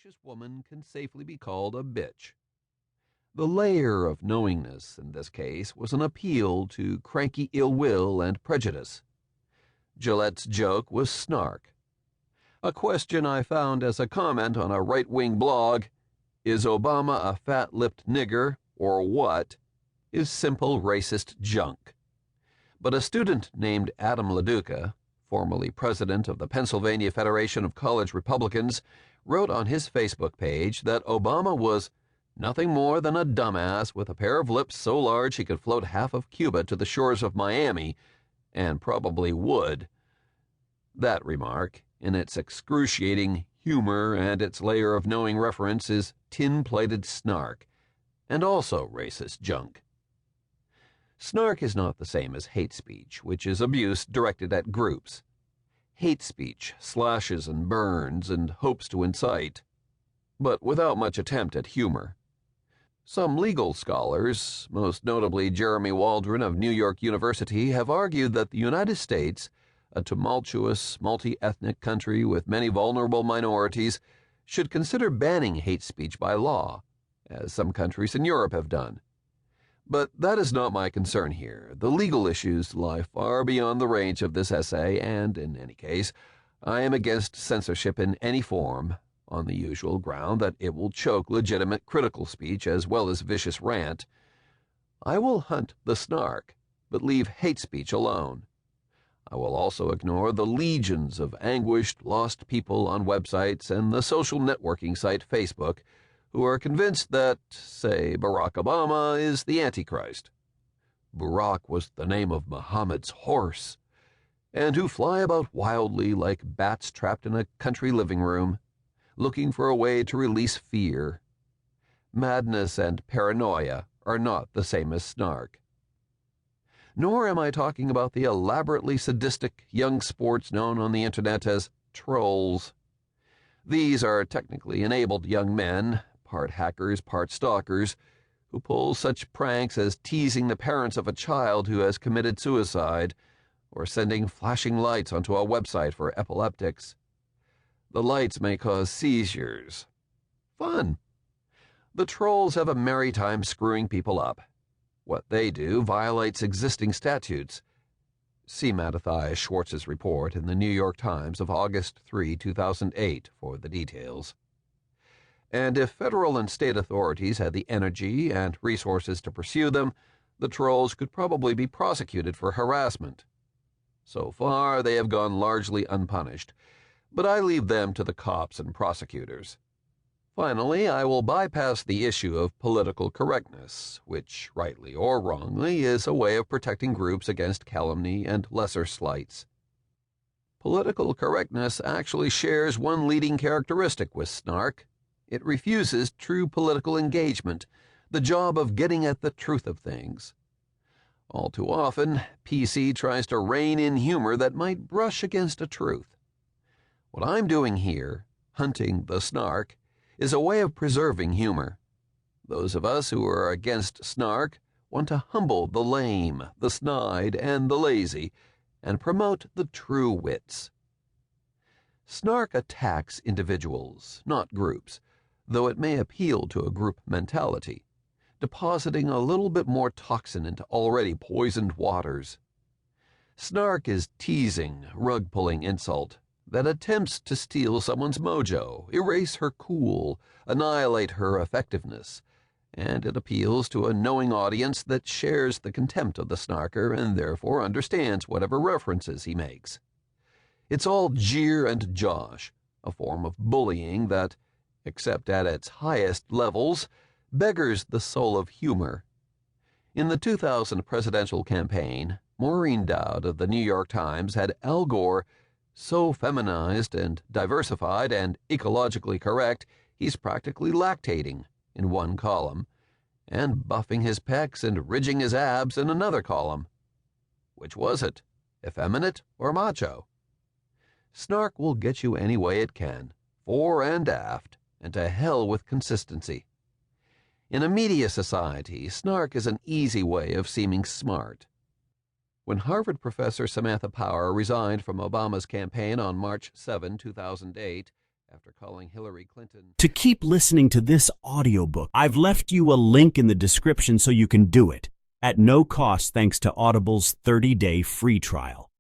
vicious woman can safely be called a bitch. The layer of knowingness in this case was an appeal to cranky ill will and prejudice. Gillette's joke was snark. A question I found as a comment on a right-wing blog, "Is Obama a fat-lipped nigger, or what?" is simple racist junk. But a student named Adam LaDuca, formerly president of the Pennsylvania Federation of College Republicans, wrote on his Facebook page that Obama was nothing more than a dumbass with a pair of lips so large he could float half of Cuba to the shores of Miami, and probably would. That remark, in its excruciating humor and its layer of knowing reference, is tin-plated snark, and also racist junk. Snark is not the same as hate speech, which is abuse directed at groups. Hate speech slashes and burns and hopes to incite, but without much attempt at humor. Some legal scholars, most notably Jeremy Waldron of New York University, have argued that the United States, a tumultuous, multi-ethnic country with many vulnerable minorities, should consider banning hate speech by law, as some countries in Europe have done. But that is not my concern here. The legal issues lie far beyond the range of this essay, and, in any case, I am against censorship in any form, on the usual ground that it will choke legitimate critical speech as well as vicious rant. I will hunt the snark, but leave hate speech alone. I will also ignore the legions of anguished, lost people on websites and the social networking site Facebook who are convinced that, say, Barack Obama is the Antichrist. Barack was the name of Muhammad's horse, and who fly about wildly like bats trapped in a country living room, looking for a way to release fear. Madness and paranoia are not the same as snark. Nor am I talking about the elaborately sadistic young sports known on the internet as trolls. These are technically enabled young men, part hackers, part stalkers, who pull such pranks as teasing the parents of a child who has committed suicide, or sending flashing lights onto a website for epileptics. The lights may cause seizures. Fun. The trolls have a merry time screwing people up. What they do violates existing statutes. See Mattathias Schwartz's report in the New York Times of August 3, 2008 for the details. And if federal and state authorities had the energy and resources to pursue them, the trolls could probably be prosecuted for harassment. So far, they have gone largely unpunished, but I leave them to the cops and prosecutors. Finally, I will bypass the issue of political correctness, which, rightly or wrongly, is a way of protecting groups against calumny and lesser slights. Political correctness actually shares one leading characteristic with snark. It refuses true political engagement, the job of getting at the truth of things. All too often, PC tries to rein in humor that might brush against a truth. What I'm doing here, hunting the snark, is a way of preserving humor. Those of us who are against snark want to humble the lame, the snide, and the lazy, and promote the true wits. Snark attacks individuals, not groups, though it may appeal to a group mentality, depositing a little bit more toxin into already poisoned waters. Snark is teasing, rug-pulling insult that attempts to steal someone's mojo, erase her cool, annihilate her effectiveness, and it appeals to a knowing audience that shares the contempt of the snarker and therefore understands whatever references he makes. It's all jeer and josh, a form of bullying that, except at its highest levels, beggars the soul of humor. In the 2000 presidential campaign, Maureen Dowd of the New York Times had Al Gore so feminized and diversified and ecologically correct he's practically lactating in one column, and buffing his pecs and ridging his abs in another column. Which was it, effeminate or macho? Snark will get you any way it can, fore and aft, and to hell with consistency. In a media society, snark is an easy way of seeming smart. When Harvard professor Samantha Power resigned from Obama's campaign on March 7, 2008, after calling Hillary Clinton. To keep listening to this audiobook, I've left you a link in the description so you can do it at no cost thanks to Audible's 30-day free trial.